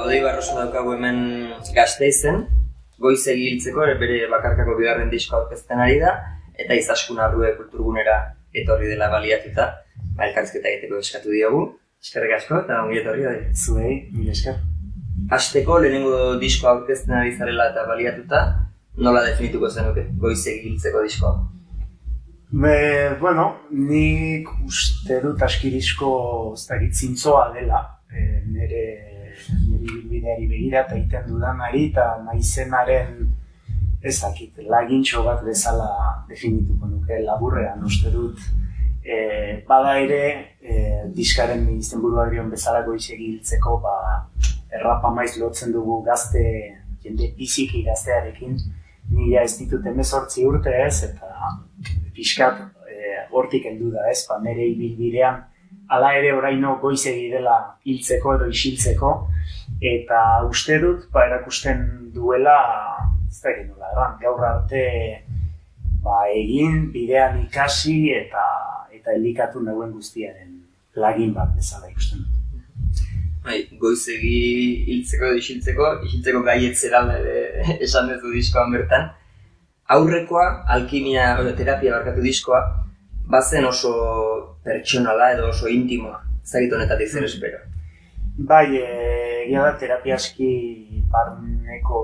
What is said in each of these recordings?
Odei Barroso daukagu hemen Gasteizen, Goizegi hiltzeko bere bakarkako bigarren diskoa aurkezten ari da, eta Izaskun Arrue kulturgunera etorri dela baliatuta, elkarrizketa egiteko eskatu diogu. Eskerrik asko eta ongi etorri da. Zuei, mil esker. Hasteko lehenengo diskoa aurkezten ari zarela eta baliatuta, nola definituko zenuke Goizegi hiltzeko diskoa? Bueno, nik uste dut askirizko zintzoa dela, nire bilbideari begira eta egiten dudanari eta naizenaren ezakit, lagintxo bat bezala definituko nuke laburrean, uste dut. Bada ere, diskaren izenburuagrion bezala Goizegi hiltzeko, errapa maiz lotzen dugu gazte, jende biziki gaztearekin, nila ez ditut 18 urte ez, eta pixkat hortik heldu da ez, nire ibilbidean hala ere oraino Goizegi dela hiltzeko edo isiltzeko, eta uste dut erakusten duela, ez da egin nola erran, gaur arte egin, bidean ikasi eta elikatu nagoen guztiaren lagin bat bezala ikusten dut. Goizegi hiltzeko edo isiltzeko gaietzera esan duzu diskoan bertan. Aurrekoa, alkimia, terapia barkatu diskoa, bazen oso pertsonala edo oso intimoa, ezagit honetatik zer espero. Egia da terapia aski barneko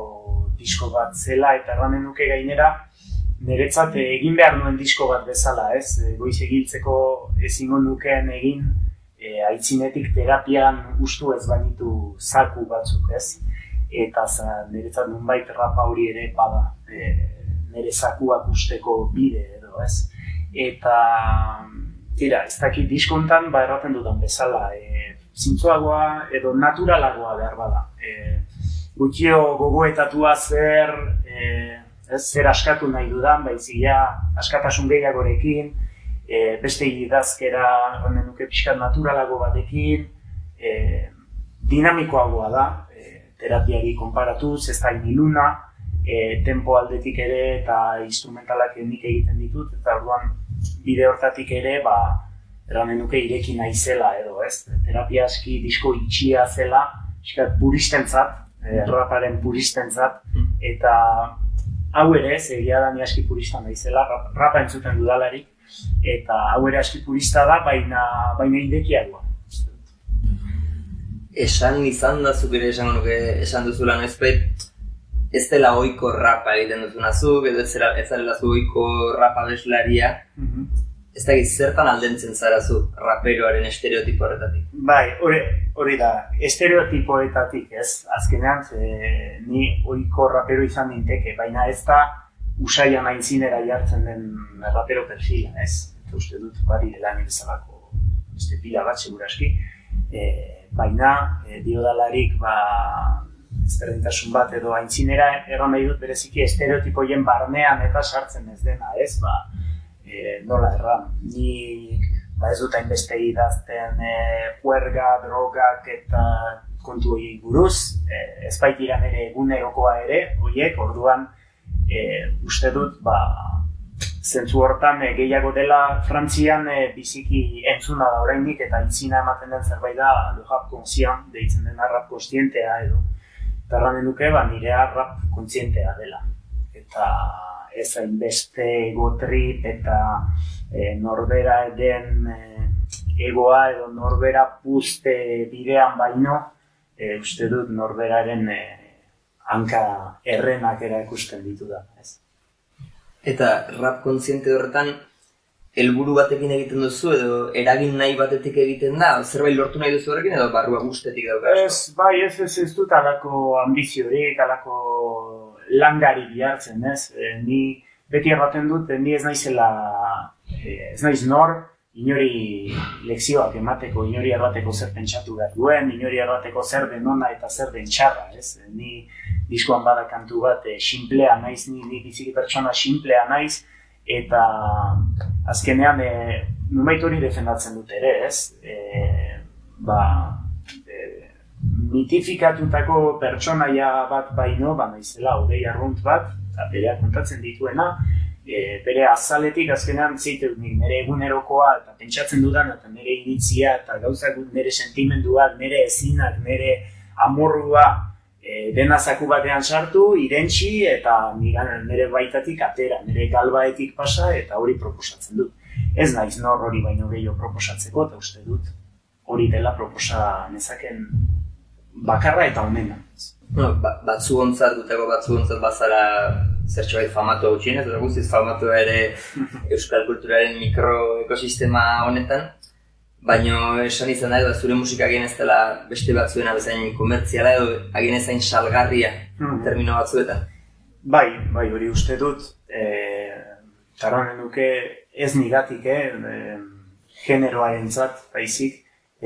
disko bat zela eta erranen nuke gainera niretzat egin behar nuen disko bat bezala, ez? Goizegi hiltzeko ezingo nukeen egin aitzinetik terapian ustu ez banitu zaku batzuk, ez? Eta niretzat nunbait rapa hori ere bada nire zakuak usteko bide edo, ez? Eta, tira, ez dakit diskontan erraten dudan bezala, zintzoagoa edo naturalagoa behar bada. Gutxio gogoetatua zer askatu nahi dudan, baizia askatasun gehiagorekin, beste idazkera nuke pixkat naturalago batekin, dinamikoagoa da, terapiari konparatuz, ez da iniluna, tempo aldetik ere eta instrumentalak nik egiten ditut, eta orduan bide hortatik ere, eranen nuke ireki naizela edo, ez? Terapia aski disko itxia zela, pixkat puristentzat, raparen puristentzat, eta hau ere, egia da ni aski purista naizela, rapa entzuten dudalarik, eta hau ere aski purista da, baina idekiagoa. Esan izan da zuk ere esan duzula noizbait, ez dela ohiko rapa egiten duzuna zuk, edo ez zarela zu ohiko rapa abeslaria. Ez da zertan aldentzen zara zu raperoaren estereotipo horretatik? Hori da, estereotipoetatik ez, azkenean ni ohiko rapero izan ninteke, baina ez da usaian aintzinera jartzen den rapero perfila, ez? Eta uste dut bari dela nirezalako pila bat, seguraski, baina diodalarik ezberdintasun bat edo aintzinera erran nahi dut bereziki estereotipoien barnean eta sartzen ez dena, ez? Nola erran, nik ez dut hainbeste idazten juerga, drogak eta kontu horiek buruz, ez baitiran ere egunerokoa ere, horiek, orduan uste dut zentzu hortan gehiago dela Frantzian biziki entzuna da oraindik eta aintzina ematen den zerbait da le rap conscient, deitzen dena rap kontzientea edo. Eta erranen duke, nirea rap kontzientea dela. Eta ez hainbeste egotrip eta norbera den egoa edo norbera puzte bidean baino, uste dut norberaren hanka errenak erakusten ditu da. Eta rap kontziente horretan, helburu batekin egiten duzu edo eragin nahi batetik egiten da? Zerbait lortu nahi duzu horrekin edo barrua guztetik daukazu? Ez dut alako ambiziorik, alako langari bihartzen, ez? Ni beti erraten dut, ni ez naiz nor, inori lekzioak emateko, inori errateko zer pentsatu behar duen, inori errateko zer den ona eta zer den txarra, ez? Ni diskoan bada kantu bat, simplea naiz, ni biziki pertsona simplea naiz, eta azkenean nunbait hori defendatzen dut ere, ez? Mitifikatutako pertsonaia bat baino, naizela Odei Arrunt bat, eta berea kontatzen dituena, bere azaletik azkenean zitu nire egunerokoa eta pentsatzen dudan eta nire iritzia eta gauzak nire sentimenduak, nire ezinak, nire amorrua dena zaku batean sartu, irentsi eta nire baitatik atera, nire galbaetik pasa eta hori proposatzen dut. Ez naiz nor hori baino gehiago proposatzeko eta uste dut hori dela proposa nezaken bakarra eta onena. Batzuontzat, gutako batzuontzat bazara zertxo bai famatu hau txinez, eta guztiz famatu ere euskal kulturaren mikroekosistema honetan, baina esan izan da, zure musika agien ez dela beste batzuena bezain komertziala edo agien ezain salgarria termino batzuetan. Bai, hori uste dut, taronen duke ez nigatik, generoarentzat baizik,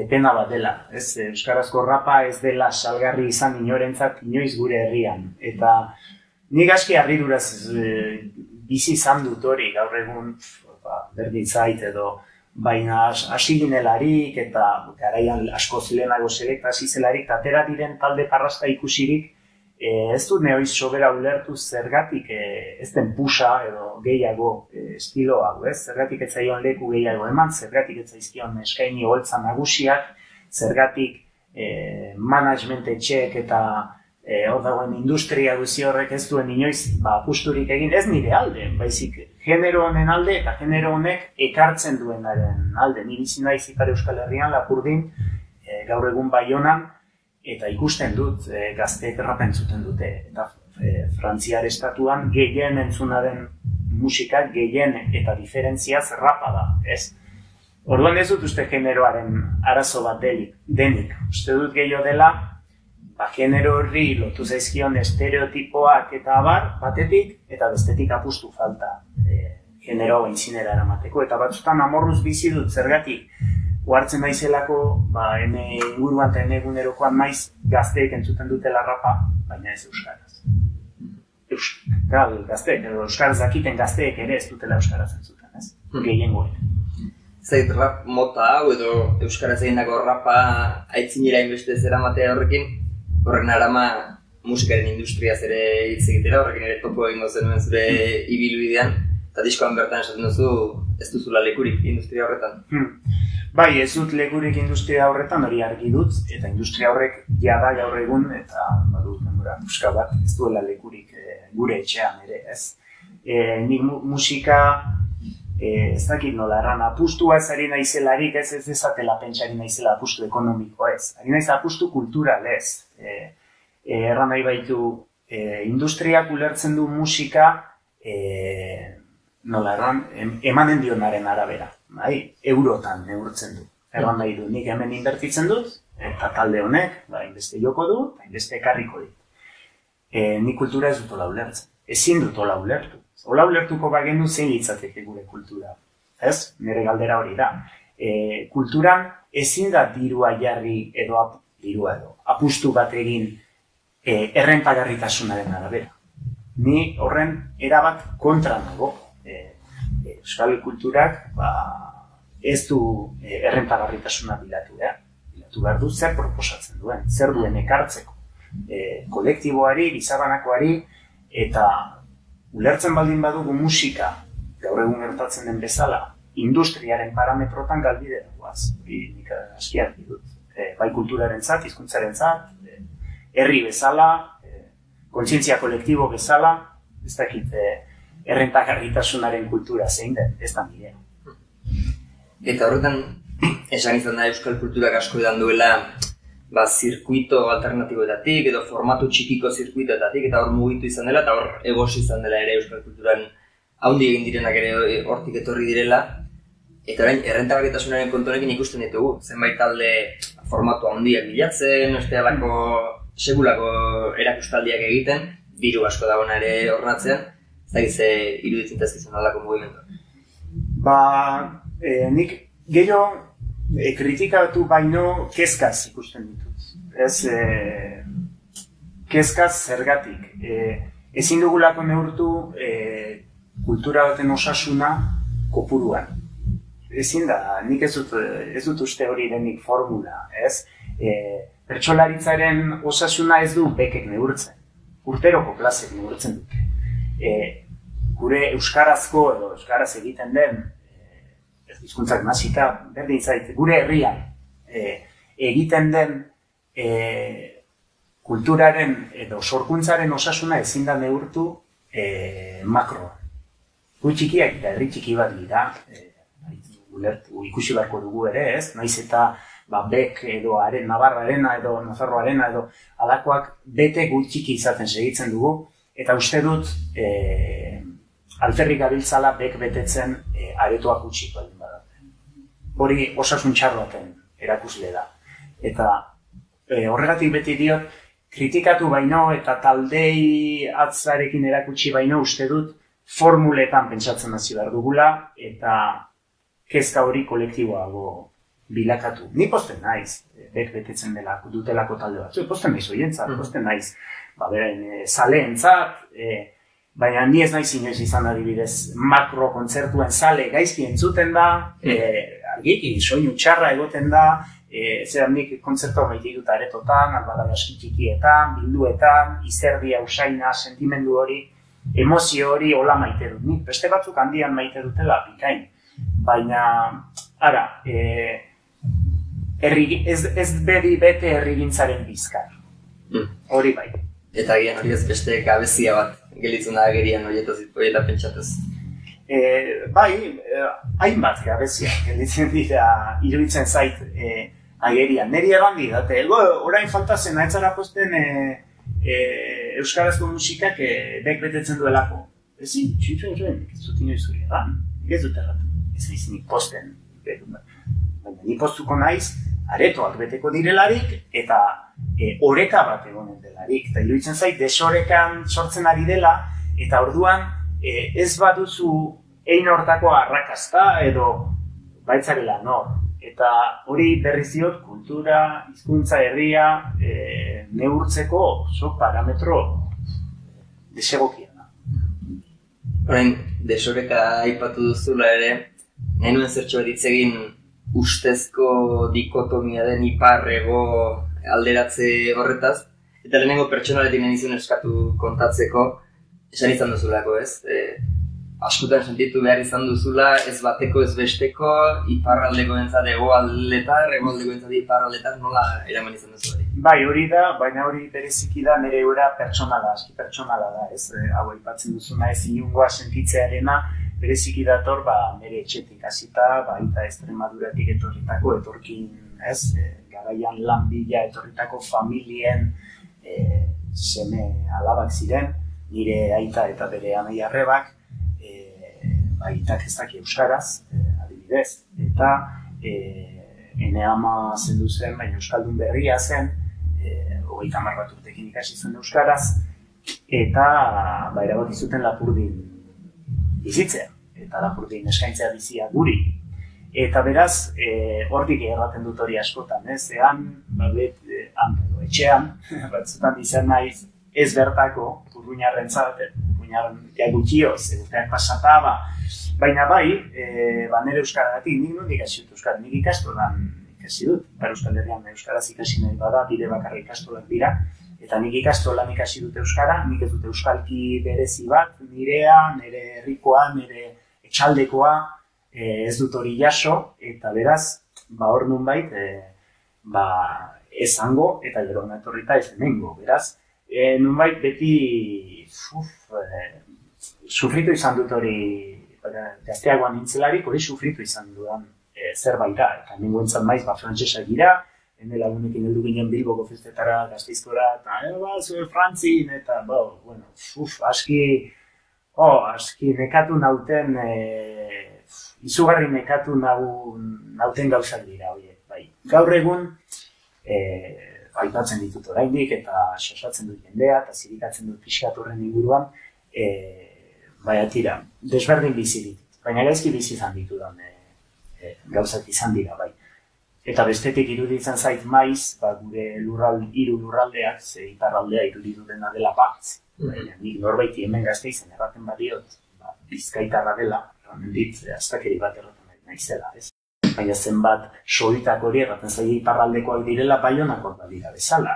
pena bat dela. Euskarazko rapa ez dela salgarri izan inorentzat inoiz gure herrian. Eta nik aski harriduraz bizi izan dut hori gaur egun berdin zait edo baina hasi ginelarik eta garaian askoz lehenago selekta hasi zelarik atera diren talde parrasta ikusirik ez dut neoiz sobera ulertu zergatik ez den pusa edo gehiago estilo hau, zergatik ez zaion leku gehiago eman, zergatik ez zaizkion eskaini holtza nagusiak, zergatik management etxeek eta hor dagoen industria guzi horrek ez duen inoiz apusturik egin, ez nire alde, baizik genero honen alde eta genero honek ekartzen duenaren alde. Ni bizi naiz Ipar Euskal Herrian Lapurdin, gaur egun Baionan, eta ikusten dut gazteek rap entzuten dute. Eta Frantziar estatuan gehien entzunaren musika, gehien eta diferentziaz rapa da, ez? Orduan ez dut uste generoaren arazo bat denik. Uste dut gehiago dela, genero horri lotu zaizkion estereotipoak eta abar batetik, eta bestetik apustu falta genero gaintzinera eramateko. Eta batzutan amorruz bizi dut zergatik, uhartzen naizelako, ene inguruan eta ene egunerokoan naiz gazteek entzuten dutela rapa, baina ez euskaraz. Euskaraz dakiten gazteek ere ez dutela euskaraz entzuten, ez? Gehiengo ere. Zait rap mota hau edo euskaraz egindako rapa aitzinera inbeste zera matea horrekin, horren arama musikaren industriaz ere hitz egitera, horrekin ere topo egingo zenuen zure ibilbidean, eta diskoan bertan esaten duzu ez duzula lekurik industria horretan. Bai, ez dut lekurik industria horretan, hori argi dut, eta industria horrek jada gaur egun, eta badut memora muska bat, ez duela lekurik gure etxean ere, ez. Nik musika, ez dakit nola erran, apustua ez ari naizelarik, ez ezatela pentsari naizela apustu ekonomiko ez. Ari naiz apustu kultural ez. Erran nahi baitu, industriak ulertzen du musika, nola erran, emanen dionaren arabera. Eurotan neurtzen du. Erran nahi du, nik hemen inbertitzen dut, eta talde honek, inbeste joko du, eta inbeste ekarriko dit. Nik kultura ez dut ola ulertzen. Ezin dut ola ulertu. Ola ulertuko bagenu zein litzateke gure kultura. Ez? Nire galdera hori da. Kulturan ezin da dirua jarri edo apustu bat egin errentagarritasunaren arabera. Ni horren erabat kontra nago. Euskal kulturak ez du errentagarritasuna bilatu behar. Bilatu behar du zer proposatzen duen, zer duen ekartzeko. Kolektiboari, bizabanakoari, eta ulertzen baldin badugu musika, gaur egun gertatzen den bezala, industriaren parametrotan galbide dagoaz. Nik askiak dut. Bai kulturarentzat, hizkuntzarentzat, herri bezala, kontzientzia kolektibo bezala, ez dakit errentagarritasunaren kultura zein den, ez da nire. Eta horretan, esan izan da euskal kulturak asko edan duela zirkuito alternatiboetatik edo formatu txikiko zirkuitoetatik eta hor mugitu izan dela eta hor egosi izan dela ere euskal kulturan haundi egin direnak ere hortik etorri direla. Eta orain, errentagarritasunaren kontonekin ikusten ditugu, zenbait talde formatu handiak bilatzen, segulako erakustaldiak egiten, diru asko dagoena ere horratzean, ez dakiz iruditzen tazkizan aldako mugimendu. Nik gehiago kritikatu baino kezkaz ikusten ditut. Kezkaz zergatik. Ezin dugulako neurtu kultura baten osasuna kopuruan. Ezin da, nik ez dut uste hori denik formula, ez? Pertsolaritzaren osasuna ez du bekek neurtzen. Urteroko plazek neurtzen dute. gure euskarazko edo euskaraz egiten den hizkuntzak nasita, berdin zait, gure herrian egiten den kulturaren edo sorkuntzaren osasuna ezin da neurtu makro. Gu txikiak eta herri txiki bat dira, ikusi beharko dugu ere, ez? Naiz eta Bek edo Navarrarena edo Nafarroarena edo alakoak bete gu txiki izaten segitzen dugu, eta uste dut alferrik gabiltzala Bek betetzen aretoak utxik baldin badate. Hori osasun txar baten erakusle da. Eta horregatik beti diot, kritikatu baino eta taldei atzarekin erakutsi baino uste dut formuletan pentsatzen hasi behar dugula eta kezka hori kolektiboago bilakatu. Ni posten naiz, Bek betetzen dutelako talde bat. Posten naiz oientzat, posten naiz zaleentzat, baina ni ez naiz inoiz izan adibidez makro kontzertuen zale gaizki entzuten da, argiki, soinu txarra egoten da, nik kontzertu maite ditut aretotan, albada aski txikietan, bilduetan, izerdia, usaina, sentimendu hori, emozio hori hola maite dut. Nik beste batzuk handian maite dutela bikain. Baina, ara, ez bedi bete herrigintzaren bizkar. Hori bai. Eta gian hori ez beste gabezia bat gelitzen da agerian horieta pentsatuz. Bai, hainbat gabezia gelitzen dira iruditzen zait agerian. Neri egan didate, orain falta zen aitzara posten euskarazko musikak Bek betetzen duelako. Ezin, txuen, ez dut inoiz hori egan, ez dut erratu. Ez izinik posten. Baina ni postuko naiz, aretoak beteko direlarik eta oreka bat egonen delarik. Eta iruditzen zait, desorekan sortzen ari dela eta orduan ez baduzu ein hortako arrakasta edo baitzarela nor. Eta hori berriz diot kultura, hizkuntza herria neurtzeko oso parametro desegokia da. Orain, desoreka aipatu duzula ere, nahi nuen zertxo bat hitz egin ustezko dikotomia den ipar-hego alderatze horretaz, eta lehenengo pertsonaletik nahi nizun eskatu kontatzeko, esan izan duzulako, ez? Askotan sentitu behar izan duzula, ez bateko, ez besteko, iparraldeko entzat hegoaldetar, hegoaldeko entzat iparraldetar, nola eraman izan duzu hori? Bai, hori da, baina hori bereziki da nire eura pertsonala, aski pertsonala da, ez? Hau aipatzen duzuna ez inungoa sentitzearena, bereziki dator nire etxetik hasita, eta Extremaduratik etorritako etorkin, ez? Garaian lan bila etorritako familien seme alabak ziren, nire aita eta bere amai arrebak, aitak ez daki euskaraz, adibidez, eta ene ama zendu zen, baina euskaldun berria zen, 30 bat urtekin ikasi zuen euskaraz, eta erabaki zuten Lapurdin bizitzea, eta Lapurdin eskaintzea bizia guri. Eta beraz, hortik erraten dut hori askotan, ez? Etxean, batzutan izan naiz ez bertako, Urruñarrentzat, Urruñarren gutxioz, urteak pasata, baina bai, nire euskaragatik, nik nondik ikasi dut euskara, nik ikastolan ikasi dut, Euskal Herrian euskaraz ikasi nahi bada, bide bakarra ikastolak dira, eta nik ikastolan ikasi dut euskara, nik ez dut euskalki berezi bat, nirea, nire herrikoa, nire etxaldekoa, ez dut hori jaso, eta beraz, hor nunbait, esango, eta gero etorrita ez hemengo, beraz, nunbait beti sufritu izan dut hori, gazteagoan nintzelarik hori sufritu izan dudan zerbait da, eta nengoentzat maiz frantsesak dira, ene lagunekin heldu ginen Bilboko festetara, Gasteizkora, eta zuen Frantzin, eta aski nekatu nauten, izugarri nekatu nauten gauzak dira horiek, bai. Gaur egun, aipatzen ditut oraindik eta xosatzen dut jendea eta zirikatzen dut pixkat horren inguruan, tira, desberdin bizi ditut, baina gaizki bizi izan ditudan gauzak izan dira, bai. Eta bestetik iruditzen zait maiz, gure hiru lurraldeak, iparraldea iruditu dena dela bat. Nik norbaiti hemen Gasteizen erraten badiot, bizkaitarra dela, dit, astakeri bat erraten naizela, ez? Baina zenbat soitak hori erraten zaila iparraldekoak direla Baionakoak badira bezala.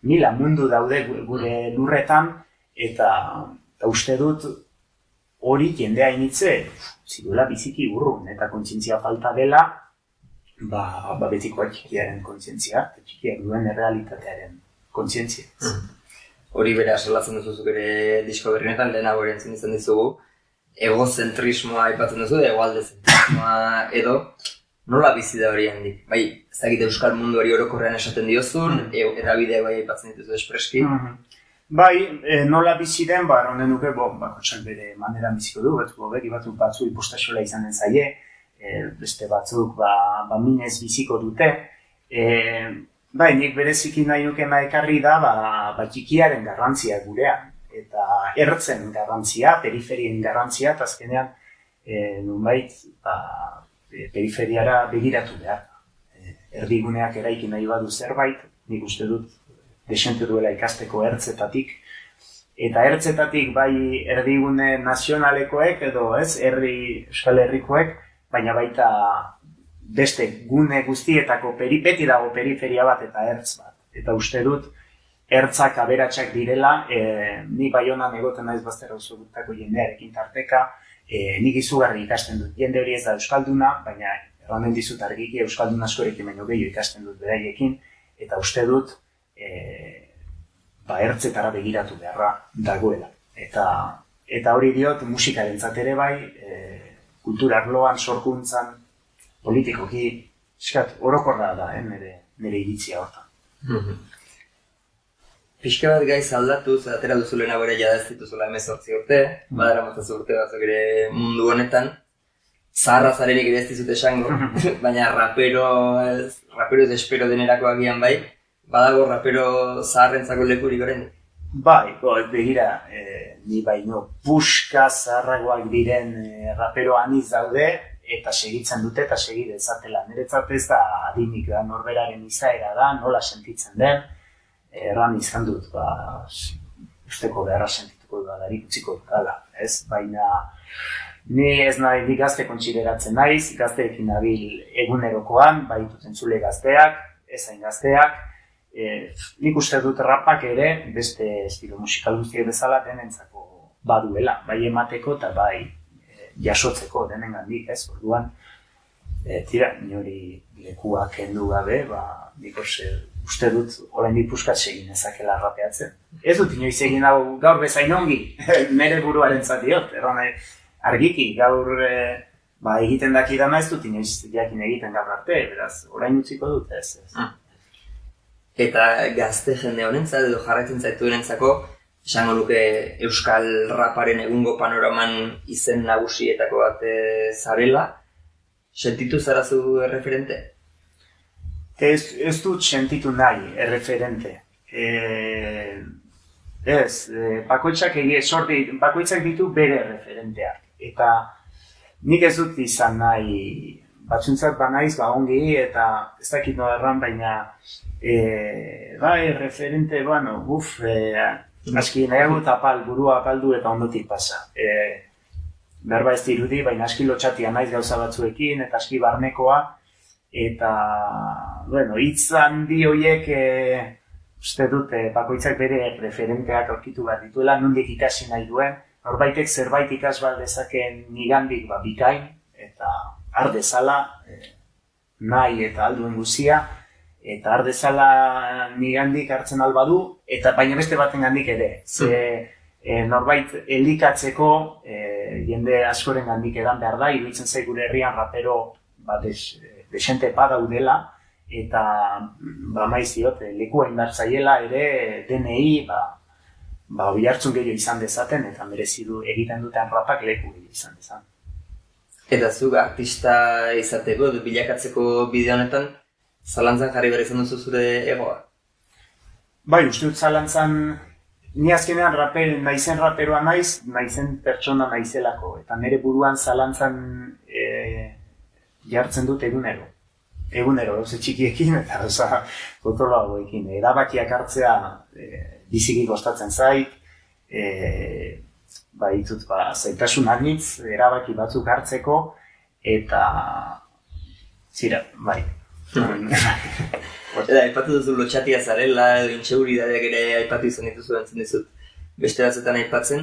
Mila mundu daude gure lurretan, eta uste dut hori jendea initze ziruela biziki urrun eta kontzientzia falta dela betikoa txikiaren kontzientzia, eta txikiak duen errealitatearen kontzientzia. Hori bere asolatzen duzu ere disko berrienetan, lehenago ere entzun izan dizugu, egozentrismoa aipatzen duzu, egoaldezentrismoa edo, nola bizi da hori handik? Bai, ez dakit euskal munduari orokorrean esaten diozun, erabideak bai aipatzen dituzu espreski. Bai, nola bizi den, honen duke, bakotxak bere maneran biziko du, batzu ipostaxola izanen zaie, beste batzuk minez biziko dute. Bai, nik bereziki nahi nukena ekarri da, txikiaren garrantzia gurean, eta ertzen garrantzia, periferien garrantzia, eta azkenean, nunbait, periferiara begiratu behar. Erdiguneak eraiki nahi badu zerbait, nik uste dut desente duela ikasteko ertzetatik. Eta ertzetatik bai erdigune nazionalekoek edo Euskal Herrikoek, baina baita beste gune guztietako beti dago periferia bat eta ertz bat. Eta uste dut ertzak aberatsak direla, ni Baionan egoten naiz Bazter auzoko jendearekin tarteka, nik izugarri ikasten dut. Jende hori ez da euskalduna, baina erranen dizut argiki euskaldun askorekin baino gehiago ikasten dut beraiekin, eta uste dut ertzetara begiratu beharra dagoela. Eta hori diot musikarentzat ere bai, kultura arloan, sorkuntzan, politikoki, orokorra da, nire iritzia hortan. Pixka bat gaiz aldatuz, atera duzu lehenago ere jada ez dituzula 18 urte, badara motzazu urte batzuk ere mundu honetan, zaharra zarenik ere ez dizut esango, baina rapero ez espero denerako agian bai, badago rapero zaharrentzako lekurik orain? Bai, begira, ni baino puska zaharragoak diren rapero aniz daude, eta segitzen dute eta segide ezatela. Niretzat ez da adinik da, norberaren izaera da, nola sentitzen den, erran izan dut, usteko beharra sentituko dudarik utziko dudala, ez? Baina, ni ez nahi di gazte kontsideratzen naiz, gazteekin nabil egunerokoan, baitut entzule gazteak, ezain gazteak, nik uste dut rapak ere, beste estilo musikal guztiek bezala denentzako baduela, bai emateko eta bai jasotzeko denengandik, ez? Orduan, tira, nori lekua kendu gabe, nik uste dut oraindik puskat segin ezakela rapeatzen. Ez dut inoiz egin hau gaur bezain ongi, nire buruarentzat diot, argiki gaur egiten dakidana ez dut inoiz jakin egiten gaur arte, beraz, orain utziko dut, ez. Eta gazte jende honentzat edo jarraitzen zaituenentzako, esango luke euskal raparen egungo panoraman izen nagusietako bat zarela, sentitu zarazu erreferente? Ez dut sentitu nahi erreferente. Bakoitzak ditu bere erreferenteak. Eta nik ez dut izan nahi, batzuntzat banaiz, ongi, eta ez dakit no erran, baina referente, aski nahi gut burua apaldu eta ondotik pasa. Berba ez dirudi, baina aski lotxatia naiz gauza batzuekin, eta aski barnekoa, eta, hitz handi horiek uste dut bakoitzak bere referenteak aurkitu behar dituela, nondik ikasi nahi duen, norbaitek zerbait ikas baldezaken nigandik bikain, eta ardezala nahi eta alduen guzia, eta ardezala nigandik hartzen albadu, eta baina beste baten gandik ere. Norbait elikatzeko jende askoren gandik edan behar da, iruditzen zait gure herrian rapero desente padaudela, eta maiz diot, lekua indartzaiela ere DNI hori hartzun gehiago izan dezaten, eta merezi du egiten duten rapak leku izan dezan. Eta zuk artista izateko, bilakatzeko bide honetan, zalantzan jarri behar izan duzu zure egoa? Bai, uste dut zalantzan, ni azkenean naizen raperoa naizen pertsona naizelako, eta nire buruan zalantzan jartzen dut egunero, gauze txikiekin eta gauza kontrolagoekin. Erabakiak hartzea biziki kostatzen zait, ditut zaitasun anitz erabaki batzuk hartzeko, eta zira, bai. Eta aipatu duzu lotxatia zarela, edo intseguridadiak ere aipatu izan dituzu entzun dizut beste batzuetan aipatzen.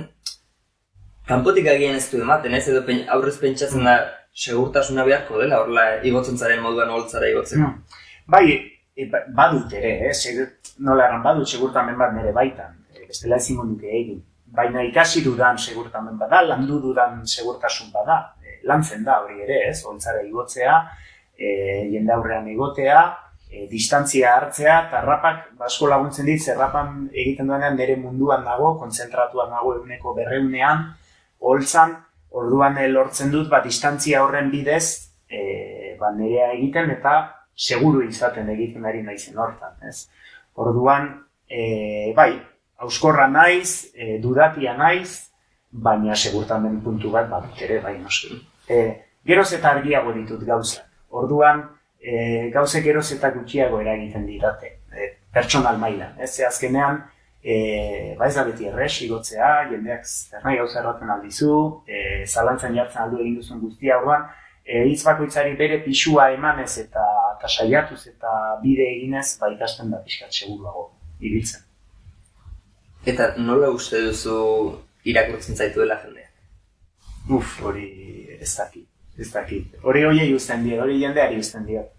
Kanpotik agian ez du ematen, ez? Edo aurrez pentsatzen da segurtasuna beharko dela, horrela igotzen zaren moduan holtzara igotzeko. Bai, badut ere, nola erran badut segurtamen bat nire baitan, bestela ezingo nuke egin. Baina ikasi dudan segurtamen bada, landu dudan segurtasun bada, lantzen da hori ere, ez? Holtzara igotzea, jende aurrean egotea, distantzia hartzea, eta rapak, asko laguntzen dit, zerrapan egiten duenean nire munduan nago, kontzentratuan nago eguneko 200ean, holtzan, orduan lortzen dut, distantzia horren bidez, nirea egiten eta seguru izaten egiten ari naizen hortan, ez? Orduan, bai, hauskorra naiz, dudatia naiz, baina segurtamen puntu bat badut ere, bai, noski. Geroz eta argiago ditut gauzak. Orduan, gauzek geroz eta gutxiago eragiten didate, pertsonal mailan. Ez azkenean, ez da beti errez igotzea, jendeak zernai gauza erraten aldizu, zalantzan jartzen aldu egin duzun guztia, orduan, hitz bakoitzari bere pisua emanez eta saiatuz eta bide eginez, ikasten da pixkat seguruago ibiltzen. Eta nola uste duzu irakurtzen zaituela jendeak? Hori ez dakit. Hori hoiei uzten diet, hori jendeari uzten diet.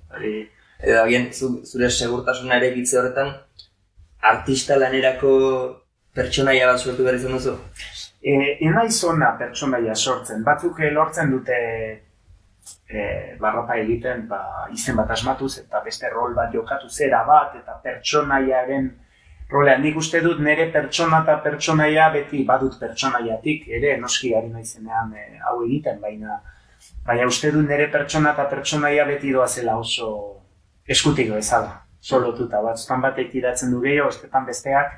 Edo agian zure segurtasuna ere egitze horretan, artista lanerako pertsonaia bat sortu behar izan duzu? Enaiz ona pertsonaia sortzen. Batzuk lortzen dute barrapa egiten izen bat asmatuz eta beste rol bat jokatu zera bat eta pertsonaiaren rolean. Nik uste dut nire pertsona eta pertsonaia beti badut pertsonaiatik ere noski ari naizenean hau egiten, baina uste dut nire pertsona eta pertsonaia beti doazela oso eskutik bezala. Solotuta batzutan batek idatzen du gehiago, bestetan besteak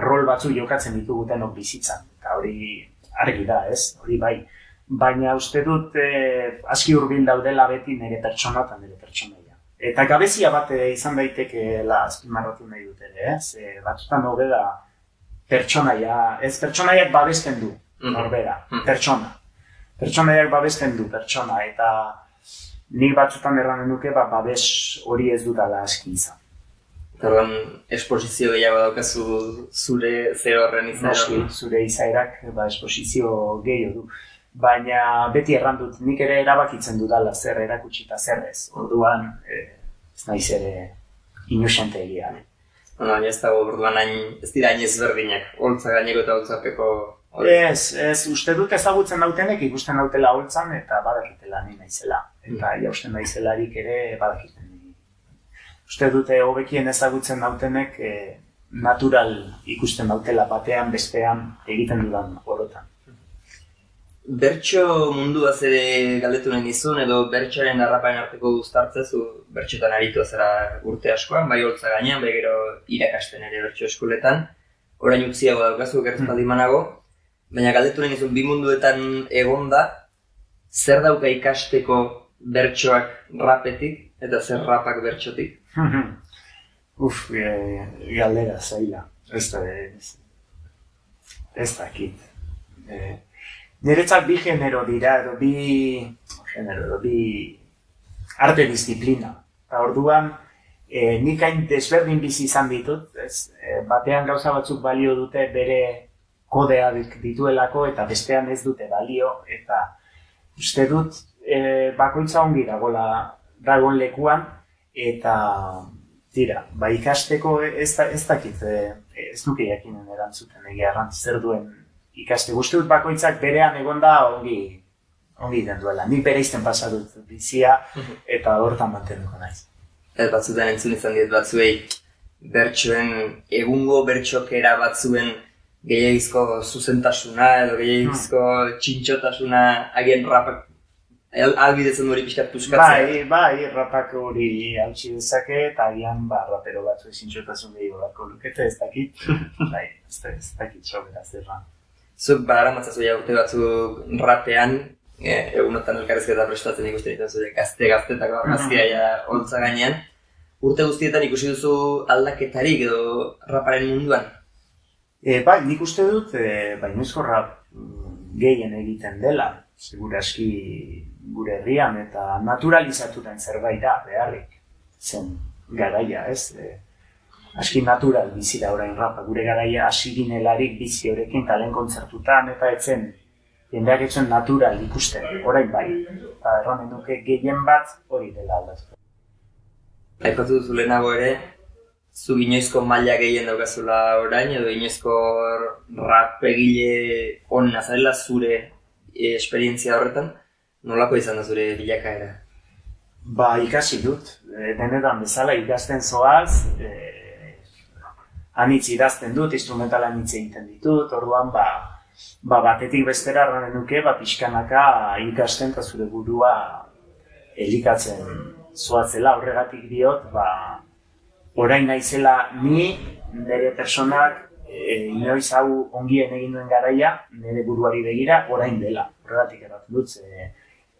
rol batzu jokatzen ditugutenok bizitzan. Eta hori argi da, ez? Hori bai. Baina uste dut aski hurbil daudela beti nire pertsona eta nire pertsonaia. Eta gabezia bat izan daitekeela azpimarratu nahi dut ere, ez? Batzutan hobe da pertsonaia, ez pertsonaiak babesten du, norbera, pertsona. Pertsonaiak babesten du, pertsona, eta nik batzutan erranen nuke babes hori ez dutala aski izan. Orduan, esposizio gehiago daukazu zure horren izaera? Zure izaerak esposizio gehiago du. Baina beti errandut, nik ere erabakitzen dudala zer erakutsi eta zer ez. Orduan, ez naiz ere inusente egia. Baina ez dago orduan ez dira hain ezberdinak, holtza gaineko eta holtzapeko... Ez, uste dut ezagutzen nautenek ikusten nautela holtzan eta badakitela ni naizela. Eta jausten naizelarik ere badakiten. Uste dute hobekien ezagutzen nautenek natural ikusten nautela batean bestean egiten dudan orotan. Bertso munduaz ere galdetu nahi nizun, edo bertsoaren harraparen arteko uztartzezu bertxotan aritu zara urte askoan, bai holtza gainean, bai gero irakasten ere bertso eskoletan. Orain utziago daukazu, gertzpaldi manago, baina galdetu nahi nizun, bi munduetan egonda, zer dauka ikasteko bertsoak rapetik, eta zer rapak bertsotik? Galdera zaila, ez dakit. Niretzat bi genero dira, edo bi arte disiplina. Eta orduan, nik hain desberdin bizi izan ditut, batean gauza batzuk balio dute bere kodea dituelako eta bestean ez dute balio, eta uste dut bakoitza ongi dagoen lekuan, eta tira, ikasteko ez dakit, ez nuke jakinen erantzuten egia errantz zer duen ikaste. Uste dut bakoitzak berean egonda ongi den duela. Nik bereizten pasadut bizia eta hortan mantenuko naiz. Batzutan entzun izan diet batzuei bertsoen egungo bertsokera batzuen gehiagizko zuzentasuna edo gehiagizko txintxotasuna agian rapak albidetzen hori pixkat puskatzea. Bai, rapak hori hautsi dezake eta agian rapero batzu txintxotasun gehiago beharko lukete, ez dakit. Bai, ez dakit sobera zerran. Zuk badaramazzazu urte batzuk rapean, egunotan elkarrezketa prestatzen ikusten ditan zure gaztetako argazkia holtza gainean. Urte guztietan ikusi duzu aldaketarik edo raparen munduan? Bai, nik uste dut, noizko rap gehien egiten dela, seguraski gure herrian eta naturalizatuten zerbait da, beharrik zen garaia, ez? Aski natural bizira orain rapa, gure garaia hasi ginelarik bizi horrekin talen kontzertutan eta etzen jendeak etzen natural ikusten, orain bai. Eta erranen duke gehien bat hori dela aldatu. Aipatu duzu lehenago ere, zu inoizko maila gehien daukazula orain, edo inoizko rap egile onena zarela zure esperientzia horretan, nolako izan da zure bilakaera? Ba, ikasi dut, denetan bezala ikasten zoaz, anitz idazten dut, instrumental anitz egiten ditut, orduan batetik bestera erranen duke, pixkanaka ikasten eta zure burua elikatzen zoazela, horregatik diot, orain naizela ni, nire personak, inoiz hau ongien egin duen garaia, nire buruari begira, orain dela. Horregatik erraten dut,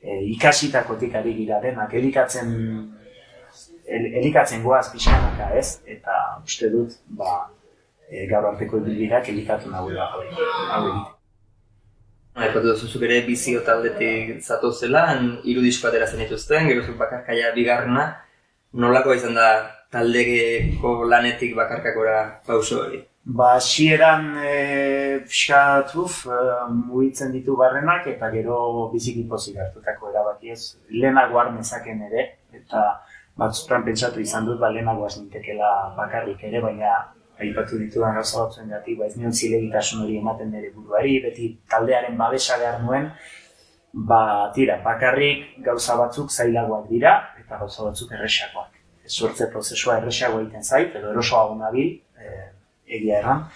ikasitakotik ari gira denak, elikatzen goaz pixkanaka ez, eta uste dut, gaur arteko ibilbideak elikatu nagoela hau egite. Aipatu duzuzuk ere bizio taldetik zatozela, 3 disko atera zenituzten, gerozuk bakarkaia bigarrena, nolako izan da taldeko lanetik bakarkakora pauso hori? Hasieran pixkat mugitzen ditu barrenak eta gero biziki pozik hartutako erabaki ez. Lehenago har nezaken ere, eta batzutan pentsatu izan dut lehenago has nintekela bakarrik ere, baina aipatu ditudan gauza batzuengatik, ez nion zilegitasun hori ematen nire buruari, beti taldearen babesa behar nuen, tira, bakarrik gauza batzuk zailagoak dira eta gauza batzuk erresagoak. Sortze prozesua erresagoa egiten zait, edo erosoago nabil, egia erran,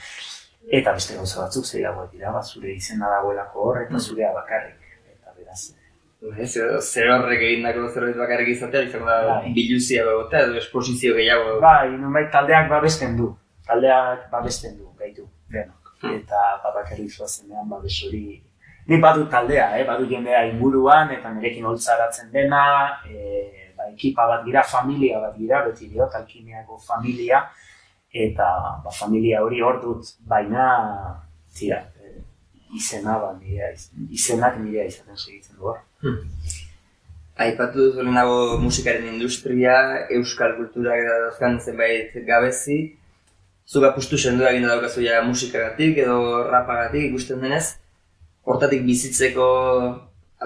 eta beste gauza batzuk zailagoak dira, zure izena dagoelako hor eta zurea bakarrik, eta beraz. Zer horrek egindako zerbait bakarrik izatea, izango da biluzia begotea edo esposizio gehiago? Nonbait taldeak babesten du gaitu, denok. Eta bakarrik zoazenean babes hori. Ni badu taldea, badu jendea inguruan, eta nirekin holtzaratzen dena, ekipa bat gira, familia bat gira, beti diot, alkimiako familia, eta familia hori hor dut, baina, tira, izenak nirea izaten segitzen du hor. Aipatu duzu lehenago musikaren industria, euskal kulturak dauzkan zenbait gabezi, zuga apustu sendura egin daukazu ja musikagatik edo rapagatik ikusten denez, hortatik bizitzeko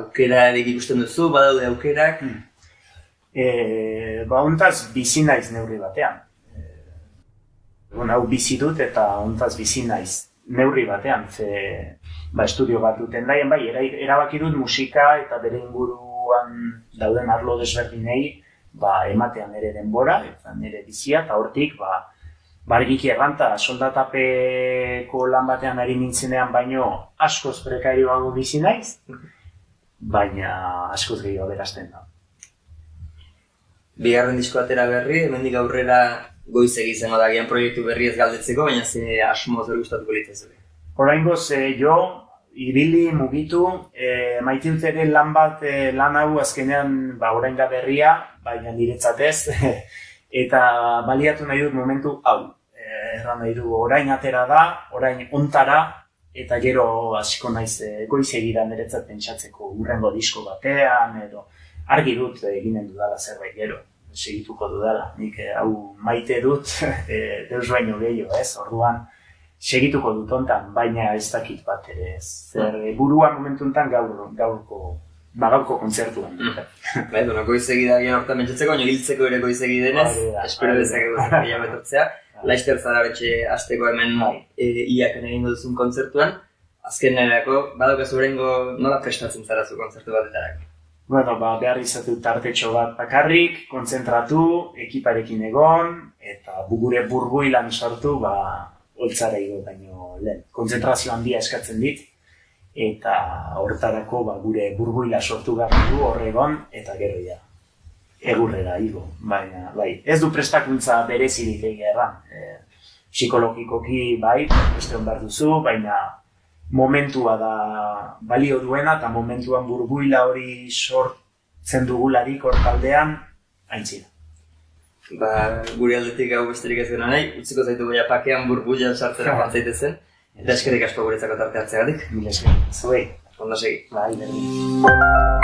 aukerarik ikusten duzu, badaude aukerak? Hontaz bizi naiz neurri batean. Hau bizi dut eta hontaz bizi naiz neurri batean. Estudio bat duten daien, erabaki dut musika eta bere inguruan dauden arlo desberdinei ematean nire denbora eta nire bizia, eta hortik argiki erranta soldatapeko lan batean ari nintzenean baino askoz prekarioago bizi naiz, baina askoz gehiago berazten da. Bigarren disko atera berri, hemendik aurrera goizegi izango da gian proiektu berri ez galdetzeko, baina ze asmo zer gustatuko litzazuke. Oraingoz jo, ibili, mugitu, maite dut ere lan hau azkenean orain da berria, baina niretzat ez, eta baliatu nahi dut momentu hau. Erran nahi du, orain atera da, orain ontara, eta gero hasiko naiz goizegi da niretzat pentsatzeko urrengo disko batean, edo argi dut eginen dudala zerbait gero, segituko dudala. Nik hau maite dut, deus baino gehiago, ez? Orduan, segituko dut ontan, baina ez dakit bat ere ez. Zer buruan momentu ontan gaurko kontzertuan. Goizegi da gian hortan mentzatzeko, baina hiltzeko ere goizegi denez, espero dezakegu zerbila betortzea. Laister zara betxe azteko hemen iaken egingo duzun kontzertuan. Azken nerako, badaukazu horrengo nola prestatzen zara zu kontzertu batetarako? Behar izatu tartetxo bat bakarrik, kontzentratu, ekiparekin egon, eta gure burbuilan sortu, holtzara igo baino lehen. Kontzentrazio handia eskatzen dit, eta horretarako gure burbuila sortu gartu horregon, eta gero ja, egurrera igo. Baina, ez du prestakuntza berezirik egia erran. Psikologikoki, beste hon behar duzu, baina momentua da balio duena, eta momentuan burbuila hori sortzen dugularik hor taldean, aintzira. Gure aldetik hau besterik ez gero nahi, utziko zaitu goia pakean burbuilan sartzera batzaitezen, eta eskerrik asko guretzako tarte hartzeagatik. Mila esker, zuei. Ondo segi. Berdin.